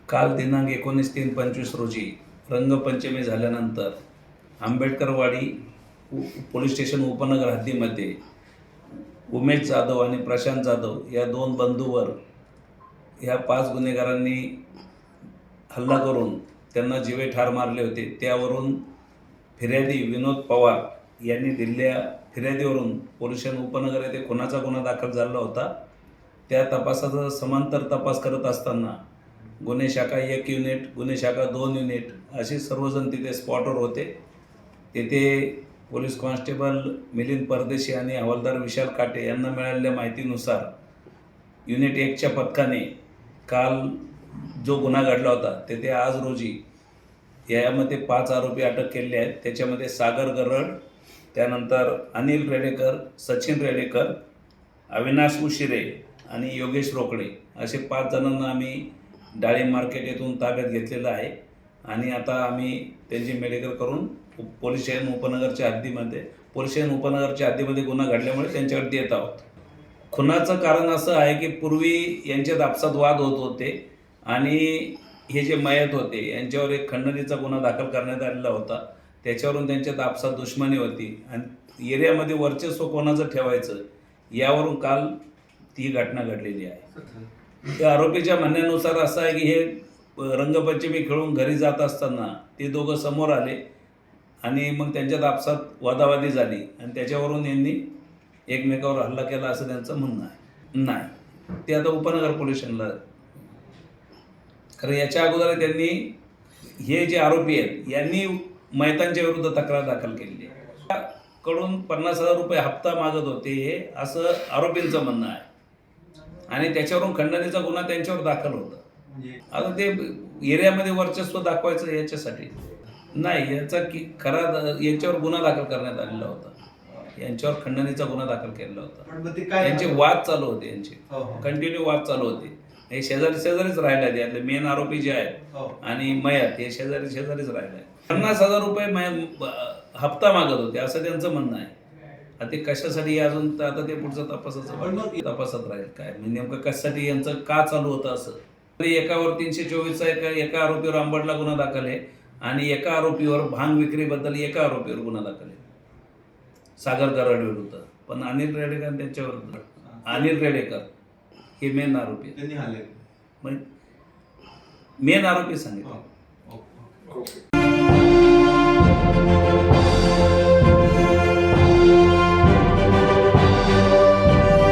काल दिनांक 19/3/25 रोजी रंगपंचमी झाल्यानंतर आंबेडकरवाडी पोलीस स्टेशन उपनगर हद्दीमध्ये उमेश जाधव आणि प्रशांत जाधव या दोन बंधूवर ह्या 5 गुन्हेगारांनी हल्ला करून त्यांना जीवे ठार मारले होते। त्यावरून फिर्यादी विनोद पवार यांनी दिलेल्या फिर्यादीवरून पोलीस स्टेशन उपनगर येथे खुनाचा गुन्हा दाखल झाला होता। त्या तपासाचा समांतर तपास करत असताना गुन्हे शाखा 1 युनिट, गुन्हे शाखा 2 युनिट असे सर्वजण तिथे स्पॉटवर होते। तेथे पोलीस कॉन्स्टेबल मिलिंद परदेशी आणि हवालदार विशाल काटे यांना मिळालेल्या माहितीनुसार युनिट 1च्या पथकाने काल जो गुन्हा घडला होता तेथे आज रोजी यामध्ये 5 आरोपी अटक केले आहेत। त्याच्यामध्ये सागर गरड, त्यानंतर अनिल रेडेकर, सचिन रेडेकर, अविनाश उशिरे आणि योगेश रोकडे असे 5 जणांना आम्ही डाळिंब मार्केट येथून ताब्यात घेतलेलं आहे आणि आता आम्ही त्यांची मेडिकल करून पोलीस स्टेशन उपनगरच्या हद्दीमध्ये गुन्हा घडल्यामुळे त्यांच्याकडे देत आहोत। खुनाचं कारण असं आहे की पूर्वी यांच्यात आपसात वाद होत होते आणि हे जे मयत होते यांच्यावर एक खंडणीचा गुन्हा दाखल करण्यात आलेला होता। त्याच्यावरून त्यांच्यात आपसात दुश्मनी होती आणि एरियामध्ये वर्चस्व कोणाचं ठेवायचं यावरून काल ती घटना घडलेली आहे। त्या आरोपीच्या म्हणण्यानुसार असं आहे की हे रंगपंचमी खेळून घरी जात असताना ते दोघं समोर आले आणि मग त्यांच्यात आपसात वादावादी झाली आणि त्याच्यावरून यांनी एकमेकावर हल्ला केला असं त्यांचं म्हणणं आहे। नाही, ते आता उपनगर पोलीस स्टेशनला, कारण याच्या अगोदर त्यांनी हे जे आरोपी आहेत यांनी मयतांच्या विरुद्ध तक्रार दाखल केली आहे। कडून 50,000 रुपये हप्ता मागत होते हे असं आरोपींचं म्हणणं आहे आणि त्याच्यावरून खंडणीचा गुन्हा त्यांच्यावर दाखल होता। आता ते एरियामध्ये वर्चस्व दाखवायचं याच्यासाठी नाही, याचा खरा यांच्यावर गुन्हा दाखल करण्यात आलेला होता, यांच्यावर खंडणीचा गुन्हा दाखल केलेला होता। यांचे वाद चालू होते, यांचे कंटिन्यू वाद चालू होते। हे शेजारीच राहिला, त्यातले मेन आरोपी जे आहेत आणि मयत हे शेजारीच राहिला। 50,000 रुपये हप्ता मागत होते असं त्यांचं म्हणणं आहे। आता ते कशासाठी अजून आता ते पुढचं तपासात राहील काय नेमकं कशासाठी यांचं का चालू होतं असं। एकावर 324चा एका आरोपीवर अंबडला गुन्हा दाखल आहे आणि एका आरोपीवर भांग विक्रीबद्दल एका आरोपीवर गुन्हा दाखल आहे सागर गरड विरुद्ध। पण अनिल रेडेकर त्यांच्यावर, अनिल रेडेकर हे मेन आरोपी, मेन आरोपी सांगितलं।